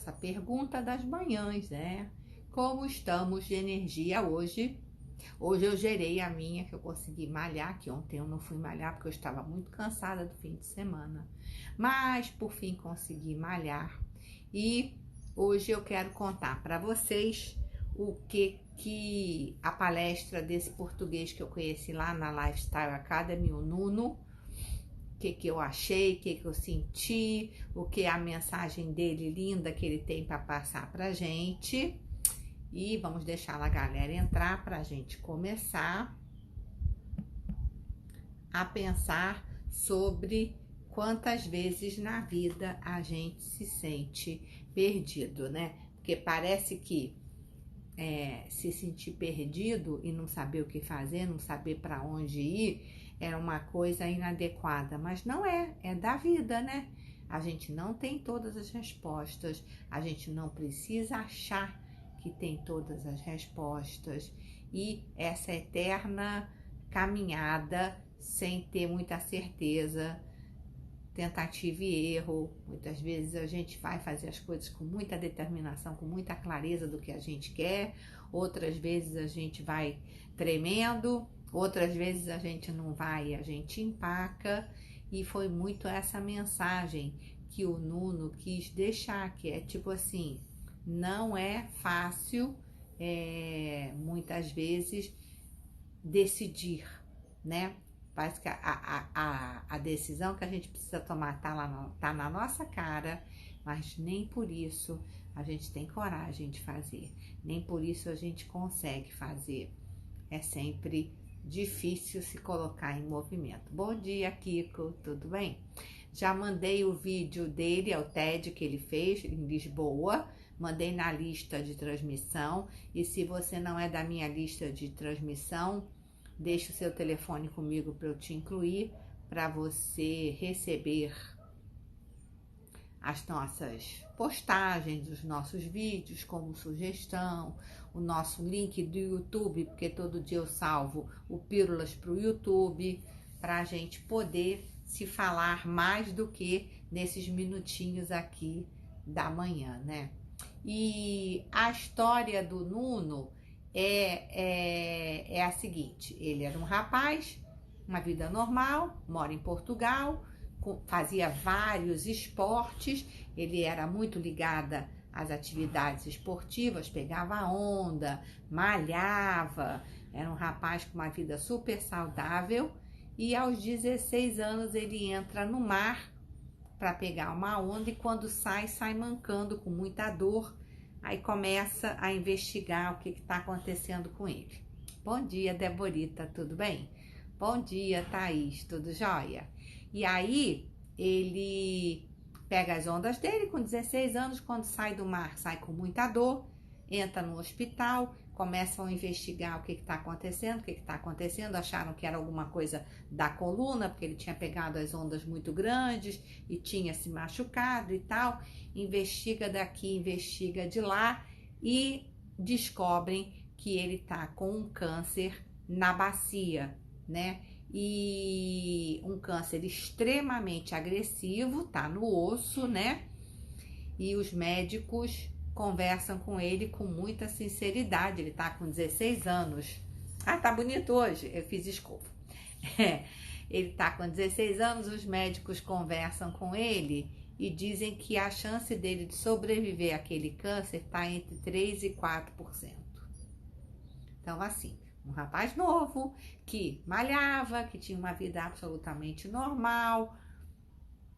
nossa pergunta das manhãs, né? Como estamos de energia hoje? Hoje eu gerei a minha, que eu consegui malhar, que ontem eu não fui malhar porque eu estava muito cansada do fim de semana. Mas, por fim, consegui malhar. E hoje eu quero contar para vocês o que a palestra desse português que eu conheci lá na Lifestyle Academy, o Nuno, o que eu achei, o que eu senti, o que é a mensagem dele linda que ele tem para passar pra gente. E vamos deixar a galera entrar para a gente começar a pensar sobre quantas vezes na vida a gente se sente perdido, né? Porque parece que se sentir perdido e não saber o que fazer, não saber para onde ir, é uma coisa inadequada, mas não é da vida, né? A gente não tem todas as respostas, a gente não precisa achar que tem todas as respostas, e essa eterna caminhada sem ter muita certeza, tentativa e erro. Muitas vezes a gente vai fazer as coisas com muita determinação, com muita clareza do que a gente quer, outras vezes a gente vai tremendo, outras vezes a gente não vai e a gente empaca, e foi muito essa mensagem que o Nuno quis deixar, que é tipo assim, não é fácil muitas vezes decidir, né? Parece que a decisão que a gente precisa tomar tá na nossa cara, mas nem por isso a gente tem coragem de fazer, nem por isso a gente consegue fazer. É sempre difícil se colocar em movimento. Bom dia, Kiko, tudo bem? Já mandei o vídeo dele, é o TED que ele fez em Lisboa, mandei na lista de transmissão, e se você não é da minha lista de transmissão, deixe o seu telefone comigo para eu te incluir, para você receber as nossas postagens, os nossos vídeos como sugestão, o nosso link do YouTube, porque todo dia eu salvo o Pílulas para o YouTube, para a gente poder se falar mais do que nesses minutinhos aqui da manhã, né? E a história do Nuno é a seguinte: ele era um rapaz, uma vida normal, mora em Portugal, fazia vários esportes, ele era muito ligada às atividades esportivas, pegava onda, malhava, era um rapaz com uma vida super saudável, e aos 16 anos ele entra no mar para pegar uma onda, e quando sai mancando com muita dor. Aí começa a investigar o que está acontecendo com ele. Bom dia, Deborita, tudo bem? Bom dia, Thaís, tudo jóia? E aí ele pega as ondas dele com 16 anos, quando sai do mar, sai com muita dor, entra no hospital, começam a investigar o que está acontecendo, acharam que era alguma coisa da coluna, porque ele tinha pegado as ondas muito grandes e tinha se machucado e tal. Investiga daqui, investiga de lá, e descobrem que ele tá com um câncer na bacia, né? E um câncer extremamente agressivo, tá no osso, né? E os médicos conversam com ele com muita sinceridade. Ele tá com 16 anos. Ah, tá bonito hoje. Eu fiz escova. Ele tá com 16 anos, os médicos conversam com ele e dizem que a chance dele de sobreviver àquele câncer tá entre 3 e 4%. Então, assim, um rapaz novo, que malhava, que tinha uma vida absolutamente normal,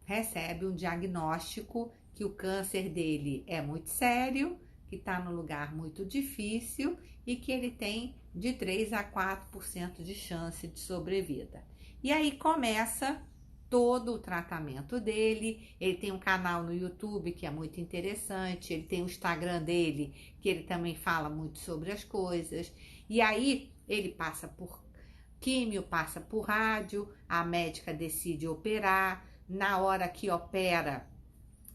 recebe um diagnóstico que o câncer dele é muito sério, que está num lugar muito difícil e que ele tem de 3 a 4% de chance de sobrevida. E aí começa todo o tratamento dele. Ele tem um canal no YouTube que é muito interessante, ele tem o Instagram dele, que ele também fala muito sobre as coisas. E aí ele passa por químio, passa por rádio, a médica decide operar. Na hora que opera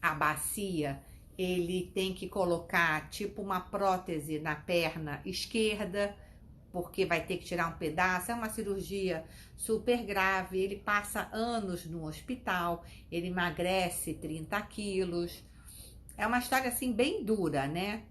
a bacia, ele tem que colocar tipo uma prótese na perna esquerda, porque vai ter que tirar um pedaço. É uma cirurgia super grave. Ele passa anos no hospital, ele emagrece 30 quilos, É uma história assim bem dura, né?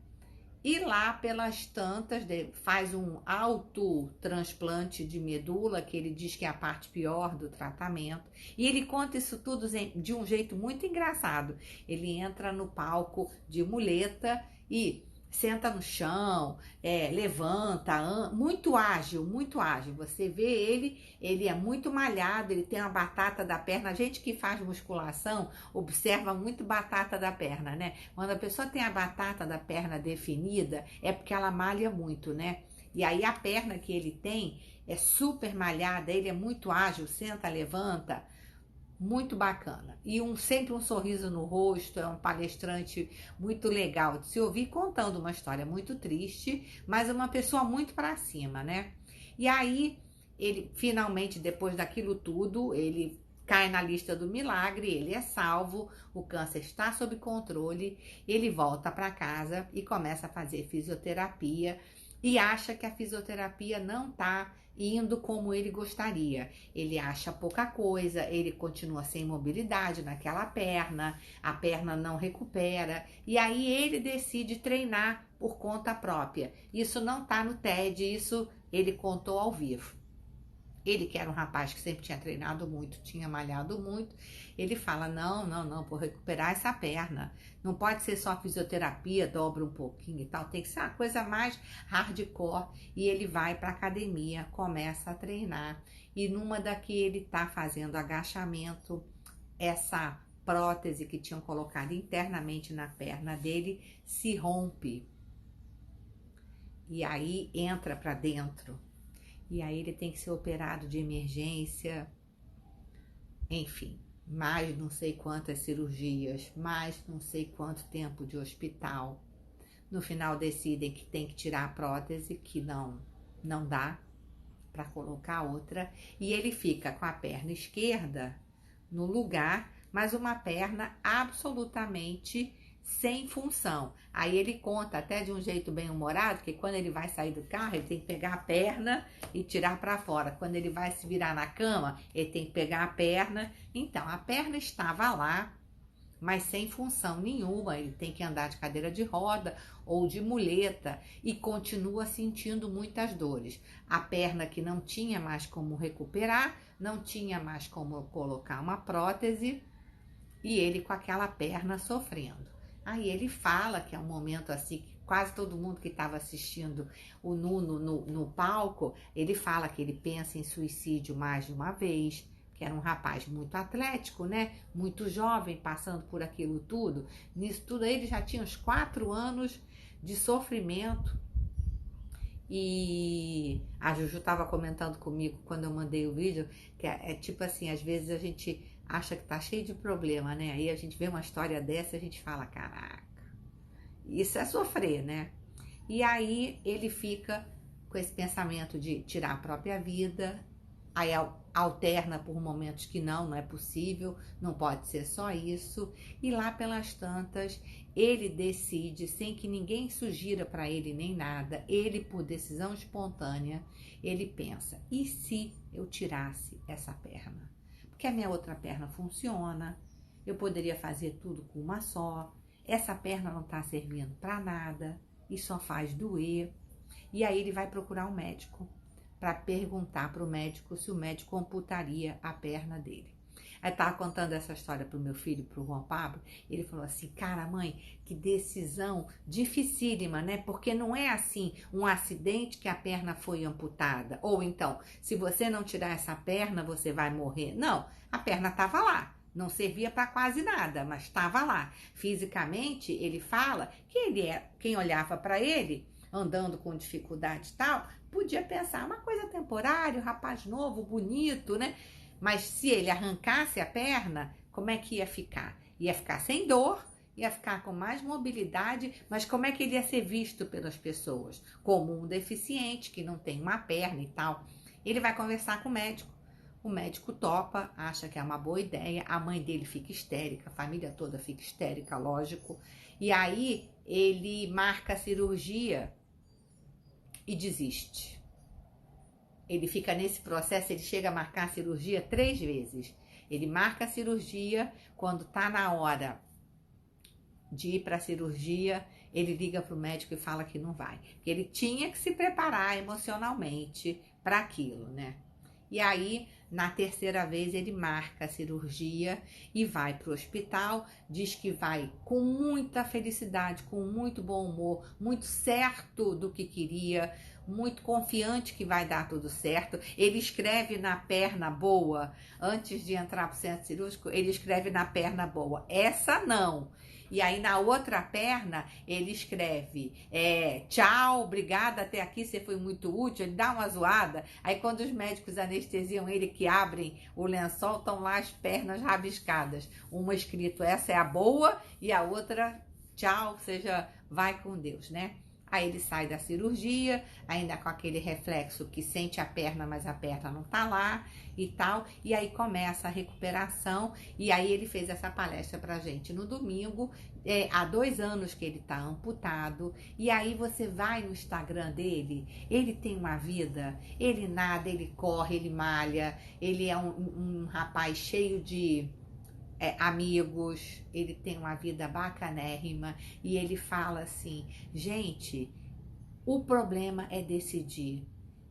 E lá pelas tantas, faz um autotransplante de medula, que ele diz que é a parte pior do tratamento. E ele conta isso tudo de um jeito muito engraçado. Ele entra no palco de muleta e senta no chão, levanta, muito ágil, muito ágil. Você vê ele é muito malhado, ele tem uma batata da perna. A gente que faz musculação observa muito batata da perna, né? Quando a pessoa tem a batata da perna definida, é porque ela malha muito, né? E aí a perna que ele tem é super malhada, ele é muito ágil, senta, levanta, muito bacana. E sempre um sorriso no rosto, é um palestrante muito legal de se ouvir, contando uma história muito triste, mas uma pessoa muito para cima, né? E aí, ele finalmente, depois daquilo tudo, ele cai na lista do milagre, ele é salvo, o câncer está sob controle, ele volta para casa e começa a fazer fisioterapia e acha que a fisioterapia não está indo como ele gostaria. Ele acha pouca coisa, ele continua sem mobilidade naquela perna, a perna não recupera, e aí ele decide treinar por conta própria. Isso não está no TED, isso ele contou ao vivo. Ele, que era um rapaz que sempre tinha treinado muito, tinha malhado muito, ele fala, não, vou recuperar essa perna. Não pode ser só fisioterapia, dobra um pouquinho e tal, tem que ser uma coisa mais hardcore. E ele vai para academia, começa a treinar. E numa daqui ele tá fazendo agachamento, essa prótese que tinham colocado internamente na perna dele se rompe. E aí entra para dentro. E aí ele tem que ser operado de emergência, enfim, mais não sei quantas cirurgias, mais não sei quanto tempo de hospital. No final decidem que tem que tirar a prótese, que não dá para colocar outra, e ele fica com a perna esquerda no lugar, mas uma perna absolutamente sem função. Aí ele conta até de um jeito bem humorado, que quando ele vai sair do carro, ele tem que pegar a perna e tirar para fora. Quando ele vai se virar na cama, ele tem que pegar a perna. Então, a perna estava lá, mas sem função nenhuma. Ele tem que andar de cadeira de roda ou de muleta e continua sentindo muitas dores. A perna que não tinha mais como recuperar, não tinha mais como colocar uma prótese, e ele com aquela perna sofrendo. Aí ele fala que é um momento assim, que quase todo mundo que estava assistindo o Nuno no palco, ele fala que ele pensa em suicídio mais de uma vez, que era um rapaz muito atlético, né? Muito jovem, passando por aquilo tudo. Nisso tudo ele já tinha uns 4 anos de sofrimento. E a Juju estava comentando comigo quando eu mandei o vídeo, que é tipo assim, às vezes a gente acha que tá cheio de problema, né? Aí a gente vê uma história dessa e a gente fala, caraca, isso é sofrer, né? E aí ele fica com esse pensamento de tirar a própria vida, aí alterna por momentos que não é possível, não pode ser só isso, e lá pelas tantas ele decide, sem que ninguém sugira para ele nem nada, ele por decisão espontânea, ele pensa, e se eu tirasse essa perna? Porque a minha outra perna funciona, eu poderia fazer tudo com uma só, essa perna não está servindo para nada e só faz doer. E aí ele vai procurar um médico para perguntar para o médico se o médico amputaria a perna dele. Aí estava contando essa história para o meu filho, para o Juan Pablo, ele falou assim, cara mãe, que decisão dificílima, né? Porque não é assim, um acidente que a perna foi amputada, ou então, se você não tirar essa perna, você vai morrer. Não, a perna estava lá, não servia para quase nada, mas estava lá. Fisicamente, ele fala que quem olhava para ele, andando com dificuldade e tal, podia pensar, uma coisa temporária, um rapaz novo, bonito, né? Mas se ele arrancasse a perna, como é que ia ficar? Ia ficar sem dor, ia ficar com mais mobilidade, mas como é que ele ia ser visto pelas pessoas? Como um deficiente que não tem uma perna e tal. Ele vai conversar com o médico topa, acha que é uma boa ideia, a mãe dele fica histérica, a família toda fica histérica, lógico. E aí ele marca a cirurgia e desiste. Ele fica nesse processo, ele chega a marcar a cirurgia 3 vezes. Ele marca a cirurgia, quando tá na hora, de ir para a cirurgia, ele liga para o médico e fala que não vai. Porque ele tinha que se preparar emocionalmente para aquilo, né? E aí, na terceira vez, ele marca a cirurgia e vai para o hospital, diz que vai com muita felicidade, com muito bom humor, muito certo do que queria, muito confiante que vai dar tudo certo. Ele escreve na perna boa, antes de entrar para o centro cirúrgico, ele escreve na perna boa, essa não. E aí na outra perna ele escreve tchau, obrigada, até aqui você foi muito útil. Ele dá uma zoada. Aí quando os médicos anestesiam ele, que abrem o lençol, estão lá as pernas rabiscadas. Uma escrito essa é a boa e a outra tchau, seja vai com Deus, né? Aí ele sai da cirurgia, ainda com aquele reflexo que sente a perna, mas a perna não tá lá e tal. E aí começa a recuperação. E aí ele fez essa palestra pra gente no domingo. Há 2 anos que ele tá amputado. E aí você vai no Instagram dele, ele tem uma vida, ele nada, ele corre, ele malha. Ele é um rapaz cheio de amigos, ele tem uma vida bacanérrima e ele fala assim, gente, o problema é decidir.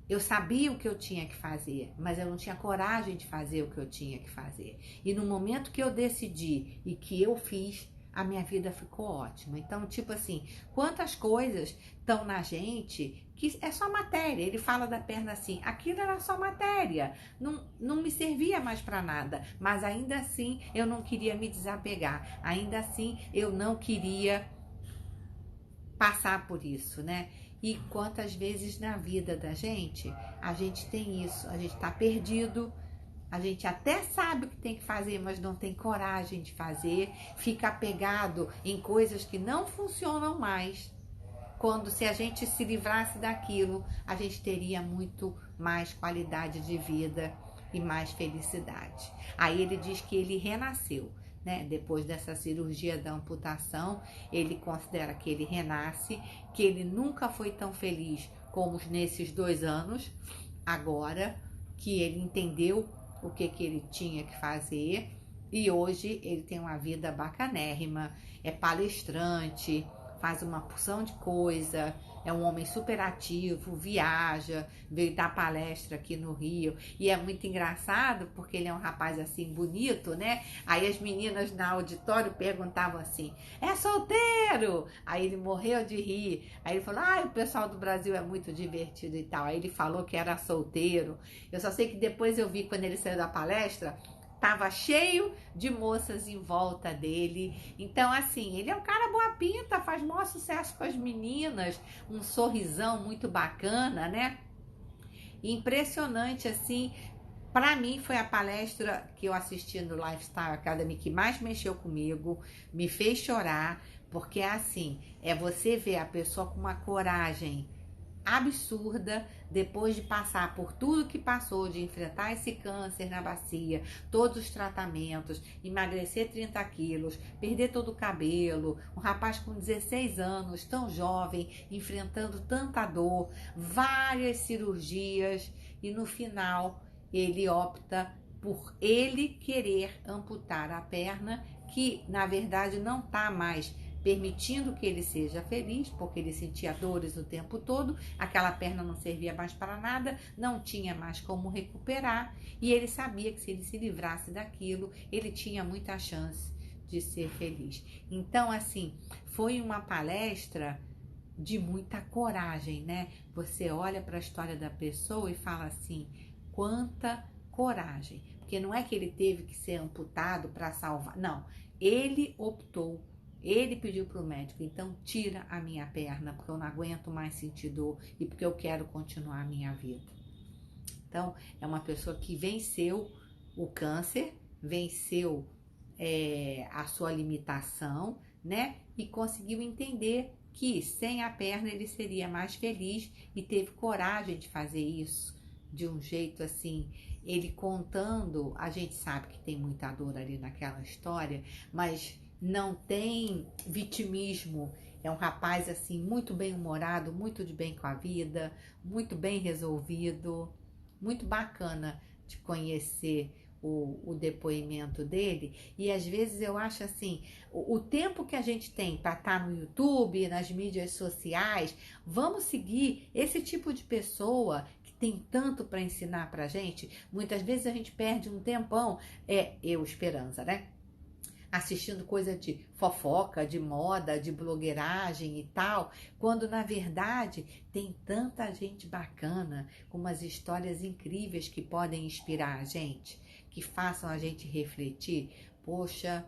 Eu sabia o que eu tinha que fazer, mas eu não tinha coragem de fazer o que eu tinha que fazer. E no momento que eu decidi e que eu fiz, a minha vida ficou ótima. Então, tipo assim, quantas coisas estão na gente que é só matéria. Ele fala da perna assim, aquilo era só matéria, não me servia mais para nada, mas ainda assim eu não queria me desapegar, ainda assim eu não queria passar por isso, né? E quantas vezes na vida da gente, a gente tem isso, a gente tá perdido, a gente até sabe o que tem que fazer, mas não tem coragem de fazer, fica apegado em coisas que não funcionam mais. Quando se a gente se livrasse daquilo, a gente teria muito mais qualidade de vida e mais felicidade. Aí ele diz que ele renasceu, né? Depois dessa cirurgia da amputação, ele considera que ele renasce, que ele nunca foi tão feliz como nesses 2 anos, agora que ele entendeu o que ele tinha que fazer e hoje ele tem uma vida bacanérrima, é palestrante, faz uma porção de coisa, é um homem super ativo, viaja, veio dar palestra aqui no Rio, e é muito engraçado, porque ele é um rapaz assim, bonito, né? Aí as meninas na auditório perguntavam assim, é solteiro? Aí ele morreu de rir, aí ele falou, o pessoal do Brasil é muito divertido e tal, aí ele falou que era solteiro. Eu só sei que depois eu vi, quando ele saiu da palestra, tava cheio de moças em volta dele. Então, assim, ele é um cara boa pinta, faz maior sucesso com as meninas, um sorrisão muito bacana, né? Impressionante, assim. Para mim, foi a palestra que eu assisti no Lifestyle Academy que mais mexeu comigo, me fez chorar, porque é assim, é você ver a pessoa com uma coragem absurda, depois de passar por tudo que passou, de enfrentar esse câncer na bacia, todos os tratamentos, emagrecer 30 quilos, perder todo o cabelo, um rapaz com 16 anos, tão jovem, enfrentando tanta dor, várias cirurgias, e no final ele opta por ele querer amputar a perna, que na verdade não está mais permitindo que ele seja feliz, porque ele sentia dores o tempo todo, aquela perna não servia mais para nada, não tinha mais como recuperar, e ele sabia que se ele se livrasse daquilo, ele tinha muita chance de ser feliz. Então, assim, foi uma palestra de muita coragem, né? Você olha para a história da pessoa e fala assim, quanta coragem, porque não é que ele teve que ser amputado para salvar, não, ele optou. Ele pediu para o médico, então tira a minha perna, porque eu não aguento mais sentir dor e porque eu quero continuar a minha vida. Então, é uma pessoa que venceu o câncer, venceu a sua limitação, né? E conseguiu entender que sem a perna ele seria mais feliz e teve coragem de fazer isso de um jeito assim. Ele contando, a gente sabe que tem muita dor ali naquela história, mas não tem vitimismo, é um rapaz assim muito bem humorado, muito de bem com a vida, muito bem resolvido, muito bacana de conhecer o depoimento dele, e às vezes eu acho assim, o tempo que a gente tem para estar no YouTube, nas mídias sociais, vamos seguir esse tipo de pessoa que tem tanto para ensinar pra gente. Muitas vezes a gente perde um tempão, Esperança, né? Assistindo coisa de fofoca, de moda, de blogueiragem e tal, quando na verdade tem tanta gente bacana, com umas histórias incríveis que podem inspirar a gente, que façam a gente refletir. Poxa,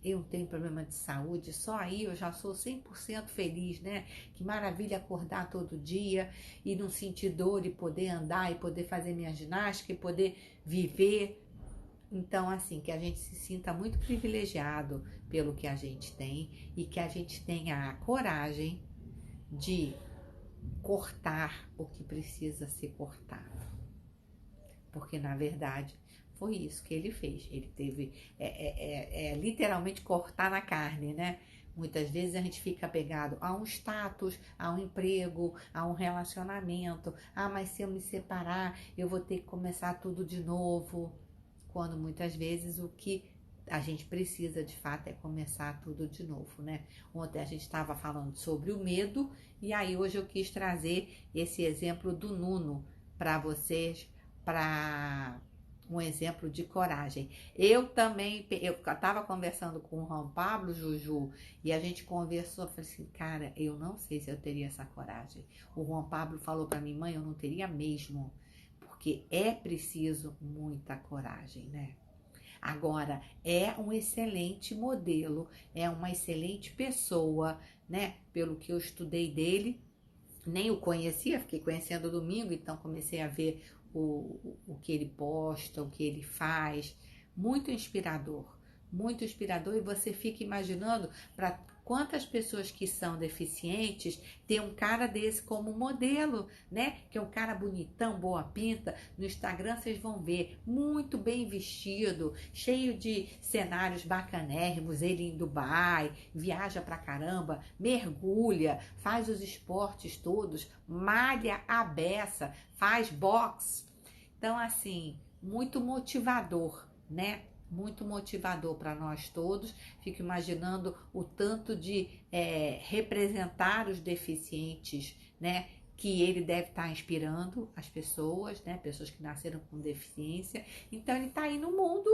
eu não tenho problema de saúde, só aí eu já sou 100% feliz, né? Que maravilha acordar todo dia e não sentir dor e poder andar e poder fazer minha ginástica e poder viver. Então, assim, que a gente se sinta muito privilegiado pelo que a gente tem e que a gente tenha a coragem de cortar o que precisa ser cortado. Porque, na verdade, foi isso que ele fez. Ele teve, literalmente cortar na carne, né? Muitas vezes a gente fica apegado a um status, a um emprego, a um relacionamento. Ah, mas se eu me separar, eu vou ter que começar tudo de novo. Quando muitas vezes o que a gente precisa de fato é começar tudo de novo, né? Ontem a gente estava falando sobre o medo e aí hoje eu quis trazer esse exemplo do Nuno para vocês, para um exemplo de coragem. Eu estava conversando com o Juan Pablo, Juju, e a gente conversou, eu falei assim, cara, eu não sei se eu teria essa coragem. O Juan Pablo falou para mim, mãe, eu não teria mesmo, porque é preciso muita coragem, né? Agora, é um excelente modelo, é uma excelente pessoa, né? Pelo que eu estudei dele, nem o conhecia, fiquei conhecendo domingo, então comecei a ver o que ele posta, o que ele faz. Muito inspirador, e você fica imaginando para quantas pessoas que são deficientes tem um cara desse como modelo, né? Que é um cara bonitão, boa pinta. No Instagram vocês vão ver, muito bem vestido, cheio de cenários bacanérrimos. Ele em Dubai, viaja pra caramba, mergulha, faz os esportes todos, malha a beça, faz boxe. Então, assim, muito motivador, né? Muito motivador para nós todos. Fico imaginando o tanto de representar os deficientes, né? Que ele deve estar inspirando as pessoas, né? Pessoas que nasceram com deficiência. Então ele está aí no mundo,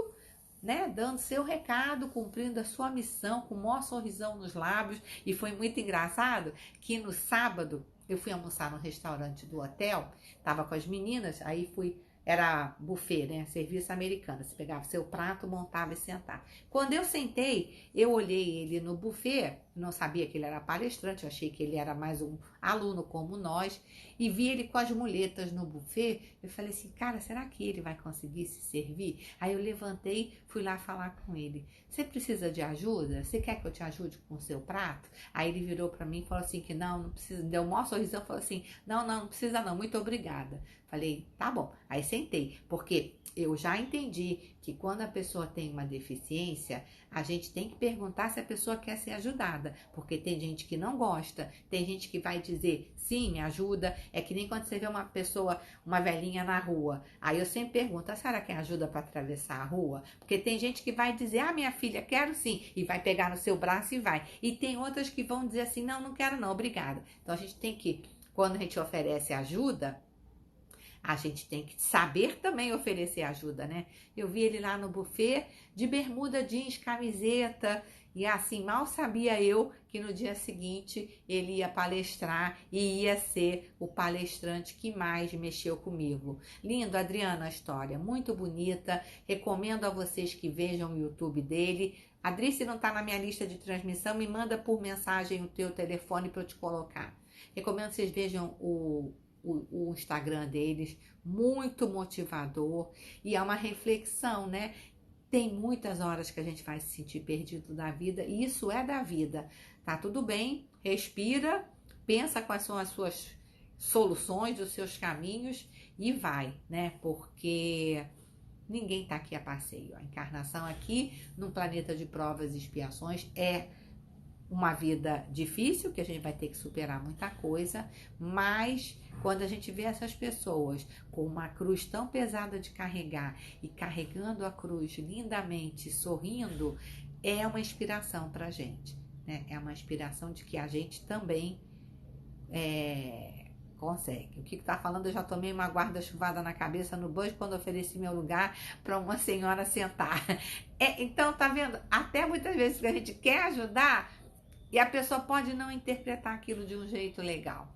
né? Dando seu recado, cumprindo a sua missão, com o maior sorrisão nos lábios. E foi muito engraçado que no sábado eu fui almoçar no restaurante do hotel, tava com as meninas, aí fui. Era buffet, né? Serviço americano. Você pegava seu prato, montava e sentava. Quando eu sentei, eu olhei ele no buffet, não sabia que ele era palestrante, eu achei que ele era mais um aluno como nós, e vi ele com as muletas no buffet. Eu falei assim, cara, será que ele vai conseguir se servir? Aí eu levantei, fui lá falar com ele. Você precisa de ajuda? Você quer que eu te ajude com o seu prato? Aí ele virou para mim e falou assim que não precisa. Deu um maior sorrisão, falou assim, não precisa não, muito obrigada. Falei, tá bom. Aí sentei, porque eu já entendi que quando a pessoa tem uma deficiência, a gente tem que perguntar se a pessoa quer ser ajudada, porque tem gente que não gosta, tem gente que vai dizer, sim, me ajuda. É que nem quando você vê uma pessoa, uma velhinha na rua, aí eu sempre pergunto, a senhora quer ajuda para atravessar a rua? Porque tem gente que vai dizer, ah, minha filha, quero sim, e vai pegar no seu braço e vai. E tem outras que vão dizer assim, não quero não, obrigada. Então a gente tem que, quando a gente oferece ajuda, a gente tem que saber também oferecer ajuda, né? Eu vi ele lá no buffet de bermuda jeans, camiseta, e assim, mal sabia eu que no dia seguinte ele ia palestrar e ia ser o palestrante que mais mexeu comigo. Lindo, Adriana, a história, muito bonita. Recomendo a vocês que vejam o YouTube dele. Adri, se não está na minha lista de transmissão, me manda por mensagem o teu telefone para eu te colocar. Recomendo que vocês vejam o Instagram deles, muito motivador, e é uma reflexão, né? Tem muitas horas que a gente vai se sentir perdido da vida, e isso é da vida. Tá tudo bem, respira, pensa quais são as suas soluções, os seus caminhos e vai, né? Porque ninguém tá aqui a passeio. A encarnação aqui, num planeta de provas e expiações, é uma vida difícil, que a gente vai ter que superar muita coisa, mas quando a gente vê essas pessoas com uma cruz tão pesada de carregar e carregando a cruz lindamente, sorrindo, é uma inspiração pra gente, né? É uma inspiração de que a gente também consegue. O que tá falando, eu já tomei uma guarda-chuvada na cabeça no bus quando ofereci meu lugar para uma senhora sentar. Então, tá vendo? Até muitas vezes que a gente quer ajudar e a pessoa pode não interpretar aquilo de um jeito legal.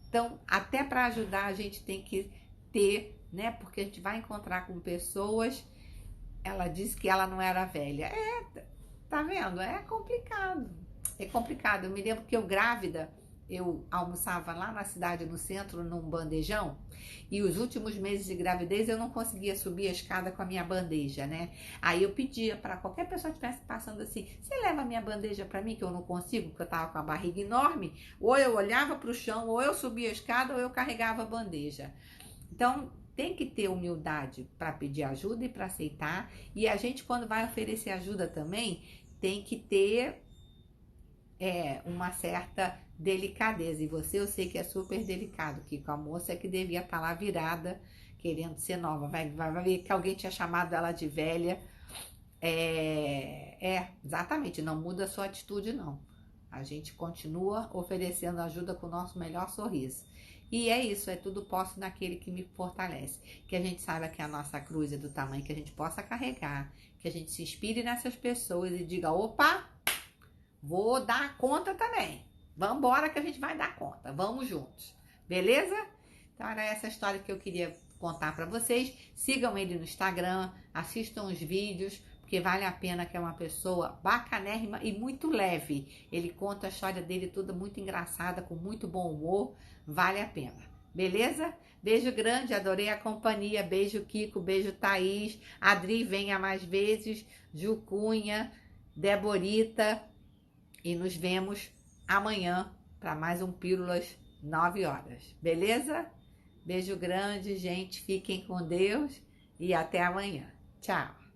Então, até para ajudar a gente tem que ter, né? Porque a gente vai encontrar com pessoas. Ela disse que ela não era velha. Tá vendo? É complicado. É complicado. Eu me lembro que eu grávida, eu almoçava lá na cidade, no centro, num bandejão, e os últimos meses de gravidez eu não conseguia subir a escada com a minha bandeja, né? Aí eu pedia para qualquer pessoa que estivesse passando assim, você leva a minha bandeja para mim, que eu não consigo, porque eu tava com a barriga enorme, ou eu olhava para o chão, ou eu subia a escada, ou eu carregava a bandeja. Então, tem que ter humildade para pedir ajuda e para aceitar, e a gente, quando vai oferecer ajuda também, tem que ter uma certa delicadeza. E você, eu sei que é super delicado, que com a moça que devia estar lá virada, querendo ser nova. Vai ver que alguém tinha chamado ela de velha. Exatamente, não muda a sua atitude, não. A gente continua oferecendo ajuda com o nosso melhor sorriso. E é isso, tudo posso naquele que me fortalece. Que a gente saiba que a nossa cruz é do tamanho que a gente possa carregar, que a gente se inspire nessas pessoas e diga, opa, vou dar conta também. Vamos embora que a gente vai dar conta. Vamos juntos. Beleza? Então era essa história que eu queria contar para vocês. Sigam ele no Instagram, assistam os vídeos, porque vale a pena, que é uma pessoa bacanérrima e muito leve. Ele conta a história dele toda muito engraçada, com muito bom humor. Vale a pena. Beleza? Beijo grande, adorei a companhia. Beijo Kiko, beijo Thaís. Adri, venha mais vezes. Ju Cunha, Deborita. E nos vemos amanhã para mais um Pílulas 9 horas. Beleza? Beijo grande, gente. Fiquem com Deus e até amanhã. Tchau.